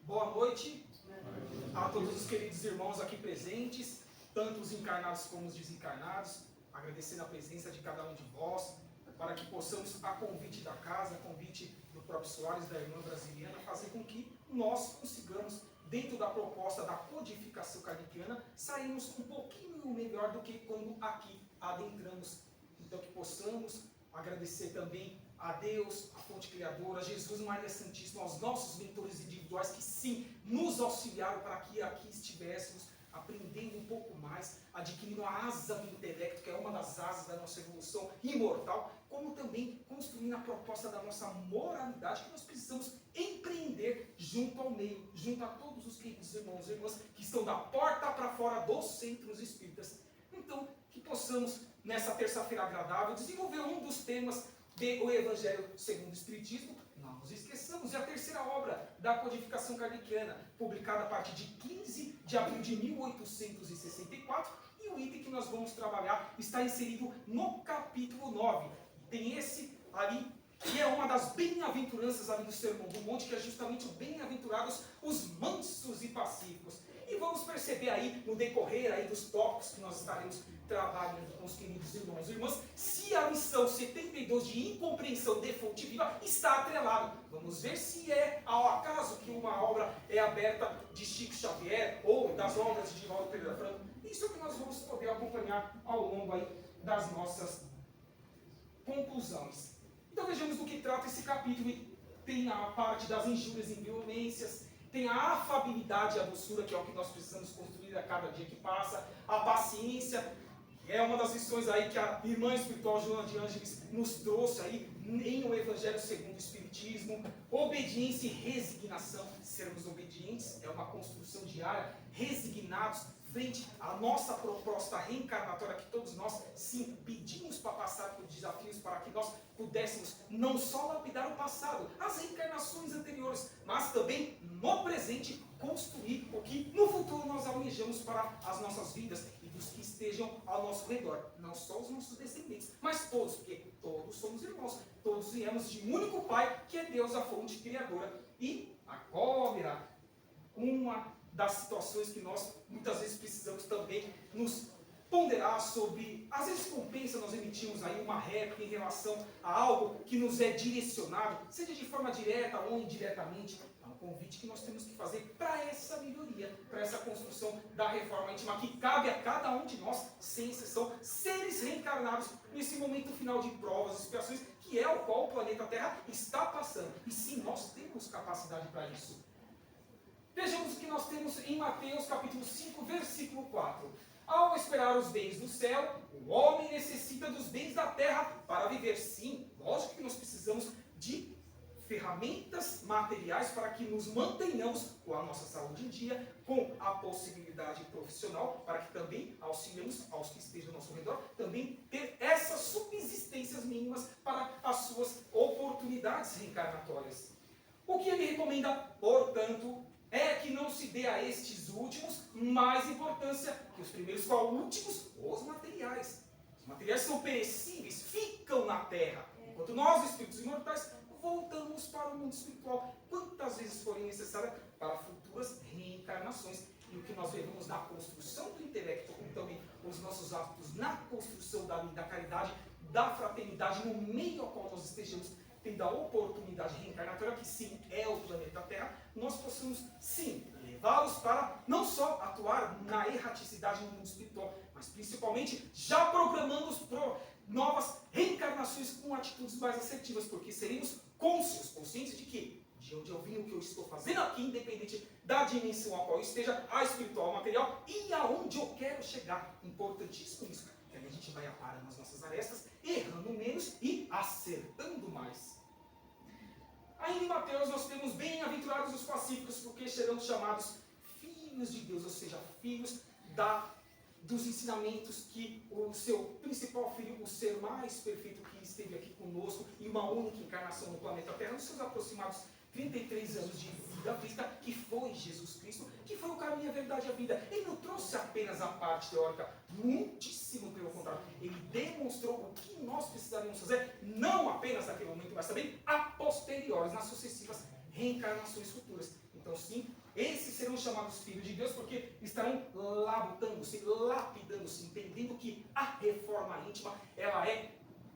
Boa noite a todos os queridos irmãos aqui presentes, tanto os encarnados como os desencarnados, agradecendo a presença de cada um de vós, para que possamos, a convite da casa, a convite do próprio Soares, da irmã brasiliana, fazer com que nós consigamos, dentro da proposta da codificação kardeciana, sairmos um pouquinho melhor do que quando aqui adentramos. Então que possamos agradecer também a Deus, a fonte criadora, a Jesus, Maria Santíssima, aos nossos mentores individuais que sim, nos auxiliaram para que aqui estivéssemos aprendendo um pouco mais, adquirindo a asa do intelecto, que é uma das asas da nossa evolução imortal, como também construindo a proposta da nossa moralidade, que nós precisamos empreender junto ao meio, junto a todos os queridos irmãos e irmãs que estão da porta para fora dos centros espíritas. Então, que possamos, nessa terça-feira agradável, desenvolver um dos temas do Evangelho segundo o Espiritismo. Não nos esqueçamos, é a terceira obra da codificação kardeciana, publicada a partir de 15 de abril de 1864, e o item que nós vamos trabalhar está inserido no capítulo 9. Tem esse ali, que é uma das bem-aventuranças ali do Sermão do Monte, que é justamente o bem-aventurados os mansos e pacíficos. E vamos perceber aí, no decorrer aí dos tópicos que nós estaremos trabalhando com os queridos irmãos e irmãs, se a lição 72 de incompreensão de fonte viva está atrelado. Vamos ver se é ao acaso que uma obra é aberta de Chico Xavier ou das obras de Divaldo Pereira Franco. Isso é o que nós vamos poder acompanhar ao longo aí das nossas conclusões. Então vejamos do que trata esse capítulo. Tem a parte das injúrias e violências, tem a afabilidade e a doçura, que é o que nós precisamos construir a cada dia que passa, a paciência, que é uma das lições aí que a irmã espiritual Joana de Ângeles nos trouxe aí em o Evangelho segundo o Espiritismo, obediência e resignação. Sermos obedientes é uma construção diária, resignados frente à nossa proposta reencarnatória, que todos nós sim pedimos para passar por desafios, para que nós pudéssemos não só lapidar o passado, as reencarnações anteriores, mas também no presente construir o que no futuro nós almejamos para as nossas vidas e dos que estejam ao nosso redor. Não só os nossos descendentes, mas todos, porque todos somos irmãos, todos viemos de um único Pai, que é Deus, a fonte criadora. E a cólera, uma das situações que nós muitas vezes precisamos também nos ponderar sobre. Às vezes compensa nós emitirmos aí uma réplica em relação a algo que nos é direcionado, seja de forma direta ou indiretamente. É um convite que nós temos que fazer para essa melhoria, para essa construção da reforma íntima que cabe a cada um de nós, sem exceção, seres reencarnados nesse momento final de provas, expiações, que é o qual o planeta Terra está passando. E sim, nós temos capacidade para isso. Vejamos o que nós temos em Mateus capítulo 5, versículo 4. Ao esperar os bens do céu, o homem necessita dos bens da terra para viver. Sim, lógico que nós precisamos de ferramentas materiais para que nos mantenhamos com a nossa saúde em dia, com a possibilidade profissional, para que também auxiliemos aos que estejam ao nosso redor, também ter essas subsistências mínimas para as suas oportunidades reencarnatórias. O que ele recomenda, portanto, é que não se dê a estes últimos mais importância que os primeiros, qual últimos? Os materiais. Os materiais são perecíveis, ficam na terra, enquanto nós, espíritos imortais, voltamos para o mundo espiritual, quantas vezes forem necessárias para futuras reencarnações. E o que nós vemos na construção do intelecto, como também os nossos atos na construção da caridade, da fraternidade, no meio ao qual nós estejamos tendo a oportunidade reencarnatória, que sim é o planeta Terra, nós possamos sim levá-los para não só atuar na erraticidade no mundo espiritual, mas principalmente já programando-os para novas reencarnações com atitudes mais assertivas, porque seremos conscientes de que de onde eu vim, o que eu estou fazendo aqui, independente da dimensão a qual eu esteja, a espiritual, a material, e aonde eu quero chegar. Importantíssimo isso, que a gente vai aparando as nossas arestas, errando menos e acertando mais. Ainda em Mateus nós temos bem-aventurados os pacíficos, porque serão chamados filhos de Deus, ou seja, filhos dos ensinamentos que o seu principal filho, o ser mais perfeito que esteve aqui conosco, em uma única encarnação no planeta Terra, nos seus aproximados 33 anos de vida física, que foi Jesus Cristo, que foi o caminho, a verdade e a vida. Ele não trouxe apenas a parte teórica, muitíssimo pelo contrário. Ele demonstrou o que nós precisaríamos fazer, não apenas naquele momento, mas também a posteriores, nas sucessivas reencarnações futuras. Então sim, serão chamados filhos de Deus, porque estarão labutando-se, lapidando-se, entendendo que a reforma íntima, ela é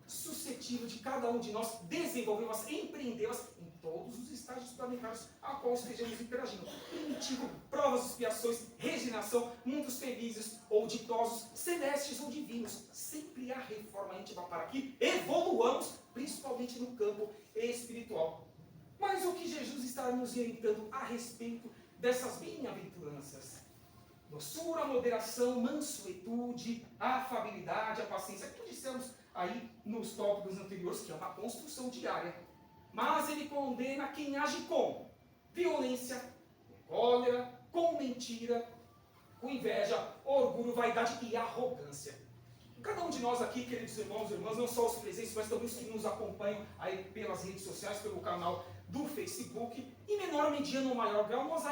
suscetível de cada um de nós desenvolvê-las, empreendê-las em todos os estágios planetários a qual estejamos interagindo. Primitivo, provas, expiações, regeneração, mundos felizes ou ditosos, celestes ou divinos. Sempre há reforma íntima para que evoluamos, principalmente no campo espiritual. Mas o que Jesus está nos orientando a respeito dessas bem-aventuranças? Doçura, moderação, mansuetude, afabilidade, a paciência, como dissemos aí nos tópicos anteriores, que é uma construção diária. Mas ele condena quem age com violência, com cólera, com mentira, com inveja, orgulho, vaidade e arrogância. Cada um de nós aqui, queridos irmãos e irmãs, não só os presentes, mas também os que nos acompanham aí pelas redes sociais, pelo canal do Facebook, em menor, mediano ou maior grau, nós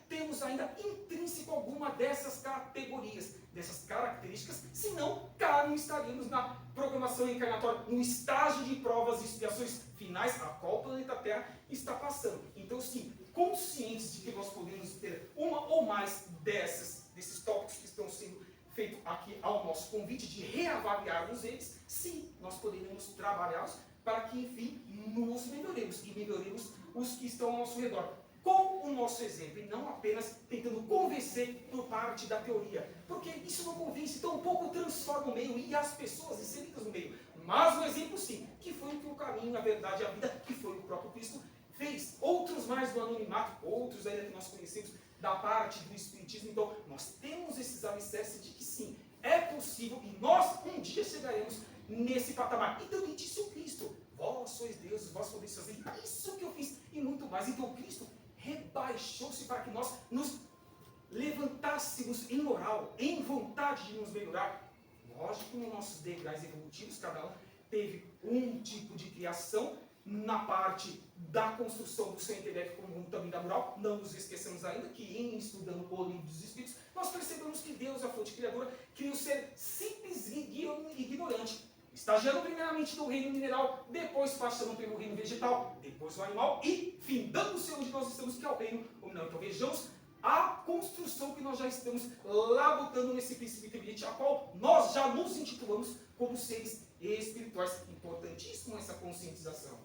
temos intrínseco alguma dessas categorias, dessas características, senão cá não estaríamos na programação encarnatória, no estágio de provas e expiações finais a qual o planeta Terra está passando. Então, sim, conscientes de que nós podemos ter uma ou mais desses tópicos que estão sendo feito aqui ao nosso convite de reavaliarmos eles, sim, nós poderemos trabalhá-los para que, enfim, nos melhoremos e melhoremos os que estão ao nosso redor. Com o nosso exemplo, e não apenas tentando convencer por parte da teoria, porque isso não convence, tão pouco transforma o meio e as pessoas inseridas no meio. Mas o exemplo, sim, que foi o que o caminho, a verdade e a vida, que foi o próprio Cristo, fez. Outros mais do anonimato, outros ainda que nós conhecemos da parte do Espiritismo. Então, nós temos esses alicerces de que sim, é possível e nós um dia chegaremos nesse patamar. E também disse o Cristo: vós sois deuses, vós podeis fazer isso que eu fiz e muito mais. Então, Cristo rebaixou-se para que nós nos levantássemos em moral, em vontade de nos melhorar. Lógico, nos nossos degraus evolutivos, cada um teve um tipo de criação na parte da construção do seu intelecto, como também da moral. Não nos esqueçamos ainda que, em estudando o livro dos Espíritos, nós percebemos que Deus, a fonte criadora, criou um ser simples e ignorante, estagiando primeiramente no reino mineral, depois passando pelo reino vegetal, depois o animal e findando-se onde nós estamos, que é o reino nominal. Então vejamos a construção que nós já estamos labutando nesse princípio inteligente, a qual nós já nos intitulamos como seres espirituais. Importantíssimo essa conscientização.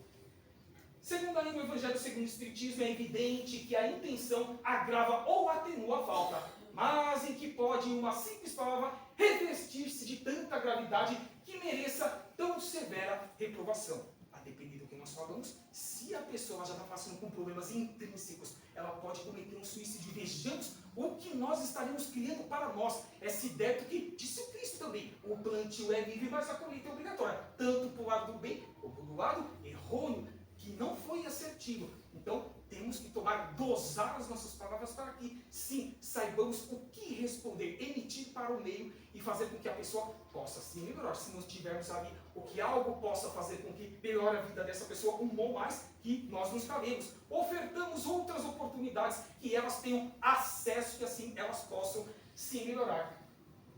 Segundo ainda o Evangelho segundo o Espiritismo, é evidente que a intenção agrava ou atenua a falta, mas em que pode uma simples palavra revestir-se de tanta gravidade que mereça tão severa reprovação. A depender do que nós falamos, se a pessoa já está passando com problemas intrínsecos, ela pode cometer um suicídio. Vejamos o que nós estaremos criando para nós. Essa ideia que disse o Cristo também: o plantio é livre, mas a colheita é obrigatória, tanto para o lado do bem como para o lado errôneo, que não foi assertivo. Então, temos que dosar as nossas palavras para que, sim, saibamos o que responder, emitir para o meio e fazer com que a pessoa possa se melhorar. Se não tivermos ali o que algo possa fazer com que melhore a vida dessa pessoa, um bom mais, que nós nos calemos. Ofertamos outras oportunidades que elas tenham acesso, que assim elas possam se melhorar.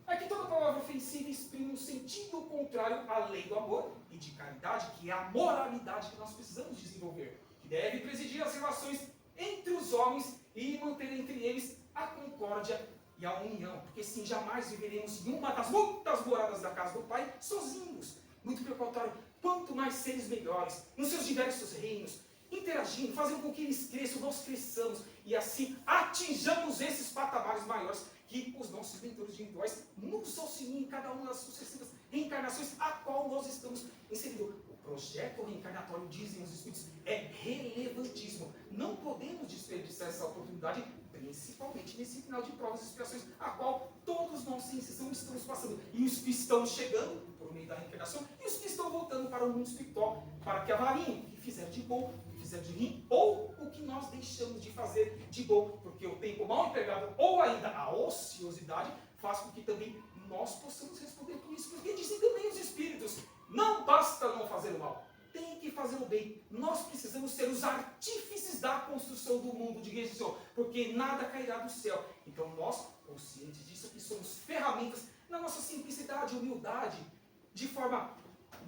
Aqui toda palavra ofensiva exprime um sentido contrário à lei do amor e de caridade, que é a moralidade que nós precisamos desenvolver, que deve presidir as relações entre os homens e manter entre eles a concórdia e a união. Porque sim, jamais viveremos em uma das muitas moradas da casa do Pai sozinhos. Muito pelo contrário, quanto mais seres melhores, nos seus diversos reinos, interagindo, fazendo com que eles cresçam, nós cresçamos e assim atinjamos esses patamares maiores que os nossos mentores individuais nos auxiliem em cada uma das sucessivas reencarnações a qual nós estamos inseridos. O projeto reencarnatório, dizem os Espíritos, é relevantíssimo. Não podemos desperdiçar essa oportunidade, principalmente nesse final de provas e expiações, a qual todos nós sim estamos passando. E os que estão chegando por meio da reencarnação, e os que estão voltando para o mundo espiritual, para que avaliem o que fizeram de bom, o que fizeram de ruim, ou o que nós deixamos de fazer de bom, porque o tempo mal empregado, ou ainda a ociosidade, faz com que também nós possamos responder por isso, porque dizem também os Espíritos: não basta não fazer o mal, tem que fazer o bem. Nós precisamos ser os artífices da construção do mundo de redenção, porque nada cairá do céu. Então nós, conscientes disso, que somos ferramentas na nossa simplicidade, humildade, de forma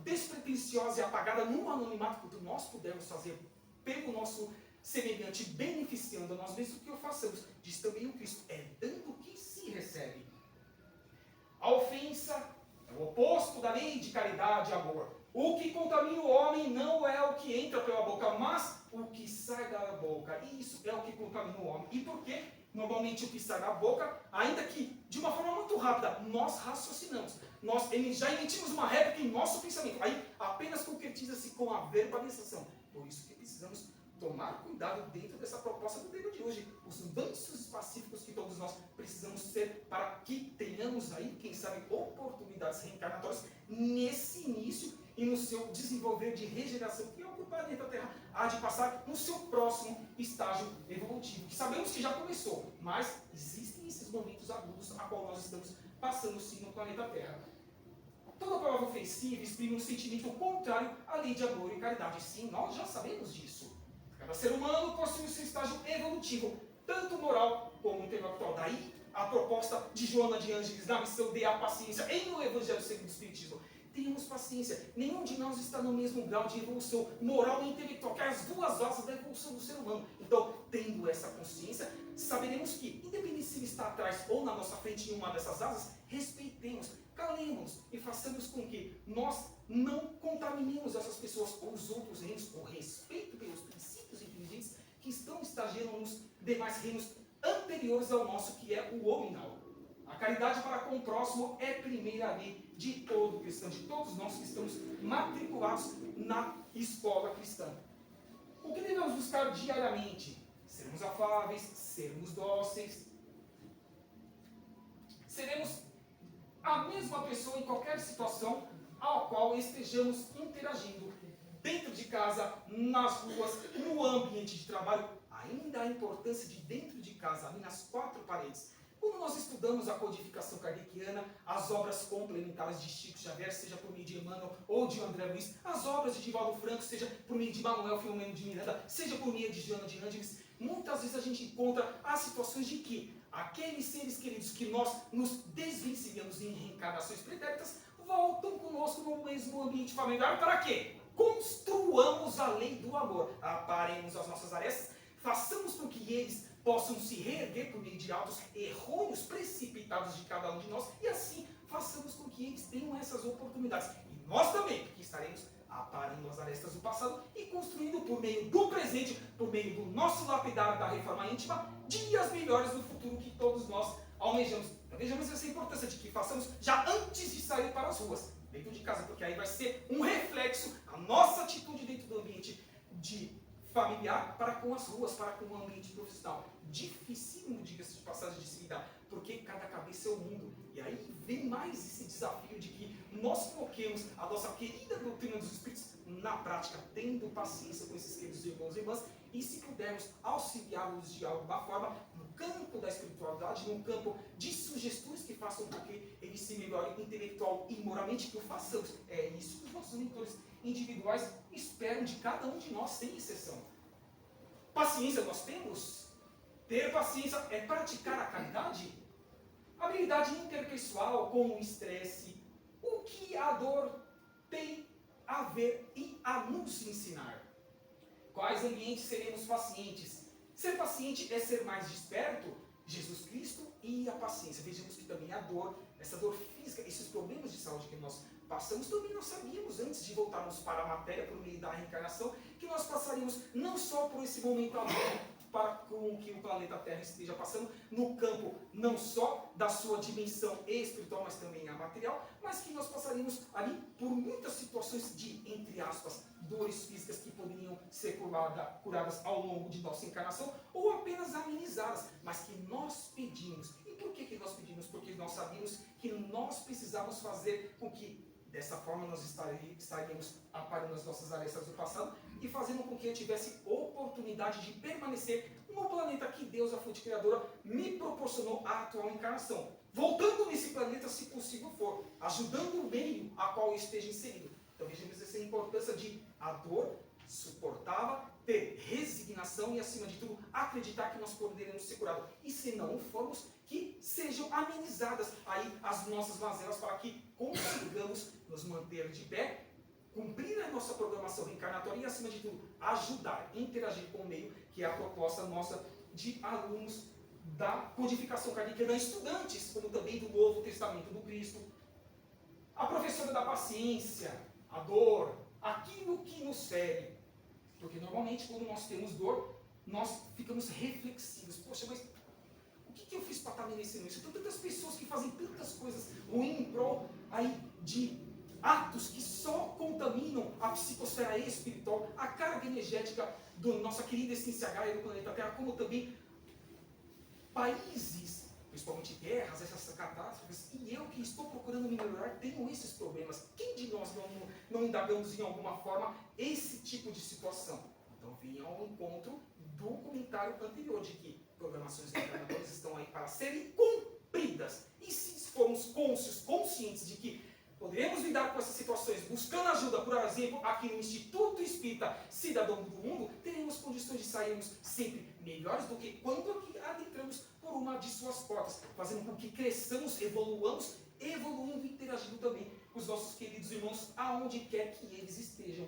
despretensiosa e apagada no anonimato, quanto nós pudermos fazer pelo nosso semelhante, beneficiando a nós mesmos, o que o façamos. Diz também o Cristo, é dando que se recebe. A ofensa é o oposto da lei de caridade e amor. O que contamina o homem não é o que entra pela boca, mas o que sai da boca. E isso é o que contamina o homem. E por quê? Normalmente o que sai da boca, ainda que de uma forma muito rápida, nós raciocinamos. Nós já emitimos uma réplica em nosso pensamento. Aí apenas concretiza-se com a verbalização. Por isso que precisamos tomar cuidado dentro dessa proposta do tema de hoje. Os lanços específicos que todos nós precisamos ter para que tenhamos aí, quem sabe, oportunidades reencarnatórias nesse início e no seu desenvolver de regeneração, que é o que o planeta Terra há de passar no seu próximo estágio evolutivo, que sabemos que já começou, mas existem esses momentos agudos a qual nós estamos passando sim no planeta Terra. Toda palavra ofensiva exprime um sentimento contrário à lei de amor e caridade. Sim, nós já sabemos disso. Cada ser humano possui o seu estágio evolutivo, tanto moral como intelectual. Daí a proposta de Joana de Ângeles na missão de a paciência em O Evangelho segundo o Espiritismo. Tenhamos paciência. Nenhum de nós está no mesmo grau de evolução moral e intelectual, que é as duas asas da evolução do ser humano. Então, tendo essa consciência, saberemos que, independente se ele está atrás ou na nossa frente em uma dessas asas, respeitemos, calemos e façamos com que nós não contaminemos essas pessoas ou os outros reinos, o respeito pelos princípios inteligentes que estão estagiando nos demais reinos anteriores ao nosso, que é o hominal. A caridade para com o próximo é primeira lei de todo cristão, de todos nós que estamos matriculados na escola cristã. O que devemos buscar diariamente? Sermos afáveis, sermos dóceis. Seremos a mesma pessoa em qualquer situação a qual estejamos interagindo. Dentro de casa, nas ruas, no ambiente de trabalho. Ainda a importância de dentro de casa, ali nas quatro paredes. Quando nós estudamos a codificação kardeciana, as obras complementares de Chico Xavier, seja por meio de Emmanuel ou de André Luiz, as obras de Divaldo Franco, seja por meio de Manuel Filomeno de Miranda, seja por meio de Joana de Ângeles, muitas vezes a gente encontra as situações de que aqueles seres queridos que nós nos desvencilhamos em reencarnações pretéritas, voltam conosco no mesmo ambiente familiar. Para quê? Construamos a lei do amor. Aparemos as nossas arestas, façamos com que eles possam se reerguer por meio de atos errôneos, precipitados de cada um de nós, e assim façamos com que eles tenham essas oportunidades. E nós também, porque estaremos aparando as arestas do passado e construindo por meio do presente, por meio do nosso lapidar da reforma íntima, dias melhores no futuro que todos nós almejamos. Então vejamos essa importância de que façamos já antes de sair para as ruas, dentro de casa, porque aí vai ser um reflexo, a nossa atitude dentro do ambiente de familiar para com as ruas, para com o ambiente profissional. Dificílimo, diga-se de passagem, de se lidar, porque cada cabeça é o mundo. E aí vem mais esse desafio de que nós coloquemos a nossa querida doutrina dos Espíritos na prática, tendo paciência com esses queridos irmãos e irmãs, e se pudermos auxiliá-los de alguma forma no campo da espiritualidade, no campo de sugestões que façam com que eles se melhorem intelectual e moralmente, que o façamos. É isso que os nossos mentores individuais esperam de cada um de nós, sem exceção. Paciência nós temos? Ter paciência é praticar a caridade? Habilidade interpessoal com o estresse. O que a dor tem a ver e a nos ensinar? Quais ambientes seremos pacientes? Ser paciente é ser mais desperto? Jesus Cristo e a paciência. Vejamos que também a dor, essa dor física, esses problemas de saúde que nós passamos, também nós sabíamos antes de voltarmos para a matéria por meio da reencarnação, que nós passaríamos não só por esse momento agora, para com que o planeta Terra esteja passando, no campo não só da sua dimensão espiritual, mas também a material, mas que nós passaríamos ali por muitas situações de, entre aspas, dores físicas que poderiam ser curadas ao longo de nossa encarnação, ou apenas amenizadas, mas que nós pedimos. E por que nós pedimos? Porque nós sabíamos que nós precisávamos fazer com que, dessa forma, nós estaríamos aparando as nossas arestas do passado e fazendo com que eu tivesse oportunidade de permanecer no planeta que Deus, a fonte criadora, me proporcionou a atual encarnação. Voltando nesse planeta, se possível for, ajudando o meio a qual eu esteja inserido. Então vejamos essa importância de a dor suportava, ter resignação e, acima de tudo, acreditar que nós poderemos ser curados. E se não formos, que sejam amenizadas aí as nossas mazelas para que consigamos nos manter de pé cumprir a nossa programação reencarnatória e, acima de tudo, ajudar, interagir com o meio, que é a proposta nossa de alunos da codificação kardeciana, estudantes, como também do Novo Testamento do Cristo. A professora da paciência, a dor, aquilo que nos fere. Porque normalmente quando nós temos dor, nós ficamos reflexivos. Poxa, mas o que eu fiz para estar merecendo isso? Tem tantas pessoas que fazem tantas coisas ruins em prol aí de atos que só contaminam a psicosfera espiritual, a carga energética da nossa querida essência Gaia do planeta Terra, como também países, principalmente guerras, essas catástrofes, e eu que estou procurando me melhorar, tenho esses problemas. Quem de nós não indagamos em alguma forma esse tipo de situação? Então venha ao encontro do comentário anterior, de que programações reencarnatórias estão aí para serem cumpridas. E se formos conscientes de que poderemos lidar com essas situações buscando ajuda, por exemplo, aqui no Instituto Espírita Cidadão do Mundo, teremos condições de sairmos sempre melhores do que quando aqui adentramos por uma de suas portas, fazendo com que cresçamos, evoluamos, evoluindo e interagindo também com os nossos queridos irmãos, aonde quer que eles estejam.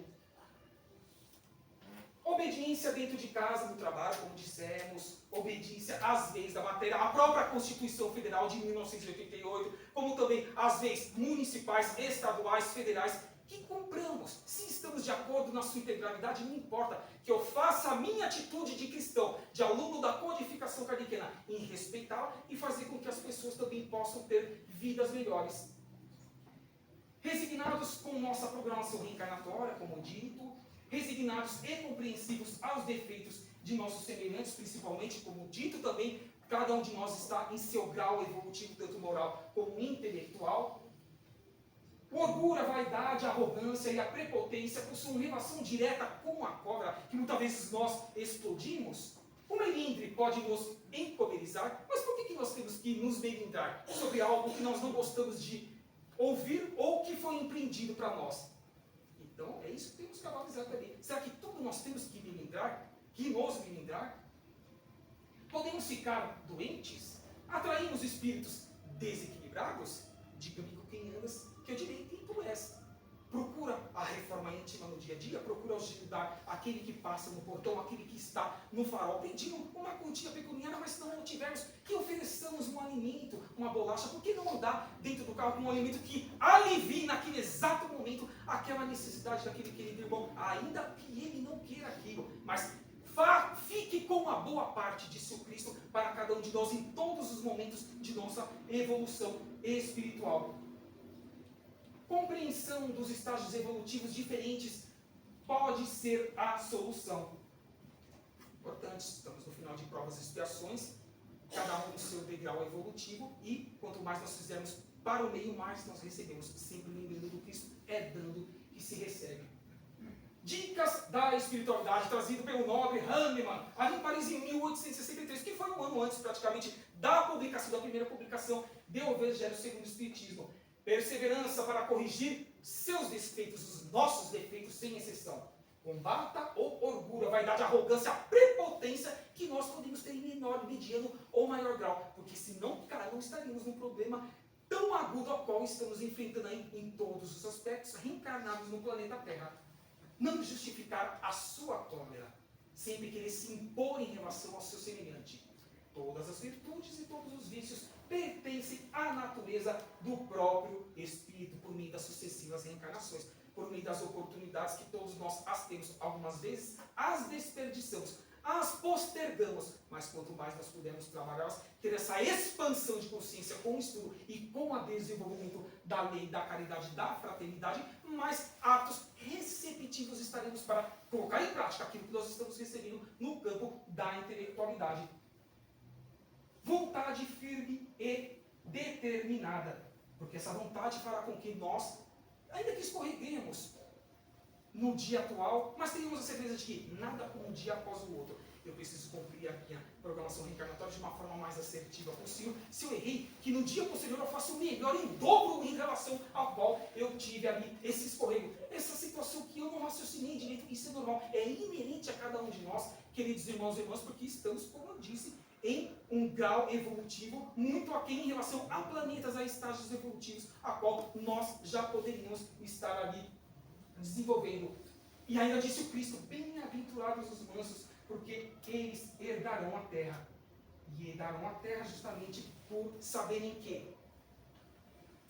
Obediência dentro de casa, no trabalho, como dissemos, obediência às leis da matéria, a própria Constituição Federal de 1988, como também as leis municipais, estaduais, federais, que cumpramos. Se estamos de acordo na sua integralidade, não importa que eu faça a minha atitude de cristão, de aluno da codificação kardeciana, em respeitá-la e fazer com que as pessoas também possam ter vidas melhores. Resignados com nossa programação reencarnatória, como dito, resignados e compreensivos aos defeitos de nossos semelhantes, principalmente, como dito também, cada um de nós está em seu grau evolutivo, tanto moral como intelectual. O orgulho, a vaidade, a arrogância e a prepotência possuem relação direta com a cobra, que muitas vezes nós explodimos. O melindre pode nos encoberizar, mas por que nós temos que nos melindrar sobre algo que nós não gostamos de ouvir ou que foi empreendido para nós? Então, é isso que temos que analisar também. Será que tudo nós temos que melindrar? Que nos melindrar? Podemos ficar doentes? Atraímos espíritos desequilibrados? Diga-me com quem andas, que eu direi quem tu és. Procura a reforma íntima no dia a dia, procura ajudar aquele que passa no portão, aquele que está no farol, pedindo uma quantia pecuniária, mas se não tivermos, que ofereçamos um alimento, uma bolacha. Por que não andar dentro do carro com um alimento que alivie naquele exato momento aquela necessidade daquele querido irmão, ainda que ele não queira aquilo, mas fique com a boa parte de seu Cristo para cada um de nós em todos os momentos de nossa evolução espiritual. Compreensão dos estágios evolutivos diferentes pode ser a solução. Importante, estamos no final de provas e expiações, cada um no seu degrau evolutivo, e quanto mais nós fizermos para o meio, mais nós recebemos. Sempre lembrando do Cristo, é dando que se recebe. Dicas da espiritualidade, trazido pelo nobre Hahnemann, ali em Paris em 1863, que foi um ano antes praticamente da publicação, da primeira publicação do Evangelho segundo o Espiritismo. Perseverança para corrigir seus defeitos, os nossos defeitos, sem exceção. Combata o orgulho, a vaidade, a arrogância, a prepotência que nós podemos ter em menor, mediano ou maior grau. Porque senão, cara, não estaríamos num problema tão agudo ao qual estamos enfrentando aí em todos os aspectos, reencarnados no planeta Terra. Não justificar a sua cólera, sempre querer se impor em relação ao seu semelhante. Todas as virtudes e todos os vícios pertencem à natureza do próprio Espírito, por meio das sucessivas reencarnações, por meio das oportunidades que todos nós as temos. Algumas vezes as desperdiçamos, as postergamos, mas quanto mais nós pudermos trabalhá-las, ter essa expansão de consciência com o estudo e com o desenvolvimento da lei, da caridade, da fraternidade, mais aptos, receptivos estaremos para colocar em prática aquilo que nós estamos recebendo no campo da intelectualidade. Vontade firme e determinada, porque essa vontade fará com que nós, ainda que escorreguemos no dia atual, mas tenhamos a certeza de que nada como um dia após o outro. Eu preciso cumprir a minha programação reencarnatória de uma forma mais assertiva possível. Se eu errei, que no dia posterior eu faça o melhor em dobro em relação ao qual eu tive ali esse escorrego. Essa situação que eu não raciocinei direito, isso é normal, é inerente a cada um de nós, queridos irmãos e irmãs, porque estamos, como eu disse, em um grau evolutivo muito aquém em relação a planetas, a estágios evolutivos, a qual nós já poderíamos estar ali desenvolvendo. E ainda disse o Cristo, bem-aventurados os mansos, porque eles herdarão a terra. E herdarão a terra justamente por saberem que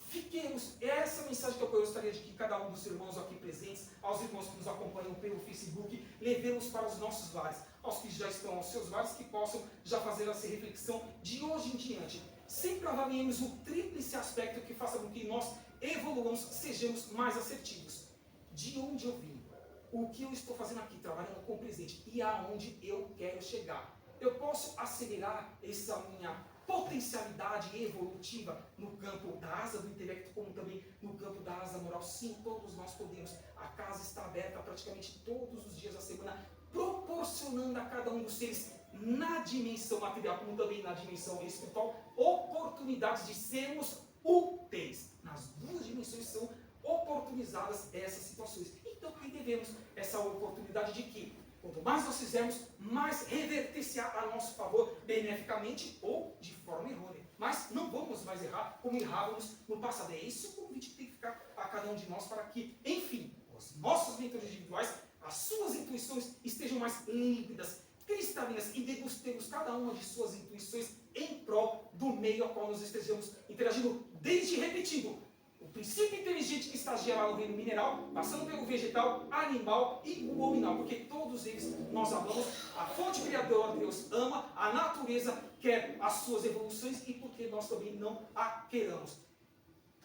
fiquemos, essa mensagem que eu gostaria de que cada um dos irmãos aqui presentes, aos irmãos que nos acompanham pelo Facebook, levemos para os nossos lares, aos que já estão aos seus lares, que possam já fazer essa reflexão de hoje em diante. Sempre avaliemos o tríplice aspecto que faça com que nós evoluamos, sejamos mais assertivos. De onde eu vim? O que eu estou fazendo aqui, trabalhando com o presente, e aonde eu quero chegar. Eu posso acelerar essa minha potencialidade evolutiva no campo da asa do intelecto, como também no campo da asa moral. Sim, todos nós podemos. A casa está aberta praticamente todos os dias da semana, proporcionando a cada um dos seres, na dimensão material, como também na dimensão espiritual, oportunidades de sermos úteis. Nas duas dimensões são oportunizadas essas situações. Então, que devemos essa oportunidade de que, quanto mais nós fizermos, mais reverter-se a nosso favor, beneficamente ou de forma errônea. Mas não vamos mais errar como errávamos no passado. É esse o convite que tem que ficar a cada um de nós para que, enfim, os nossos mentores individuais, as suas intuições estejam mais límpidas, cristalinas, e degustemos cada uma de suas intuições em prol do meio ao qual nós estejamos interagindo, desde, repetindo, o princípio inteligente que estagia lá no reino mineral, passando pelo vegetal, animal e o hominal, porque todos eles nós amamos, a fonte criadora Deus ama, a natureza quer as suas evoluções, e porque nós também não a queramos.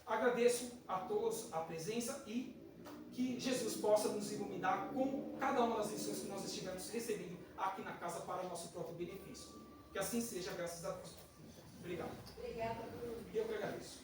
Agradeço a todos a presença e que Jesus possa nos iluminar com cada uma das lições que nós estivermos recebendo aqui na casa para o nosso próprio benefício. Que assim seja, graças a Deus. Obrigado. Obrigada. Eu que agradeço.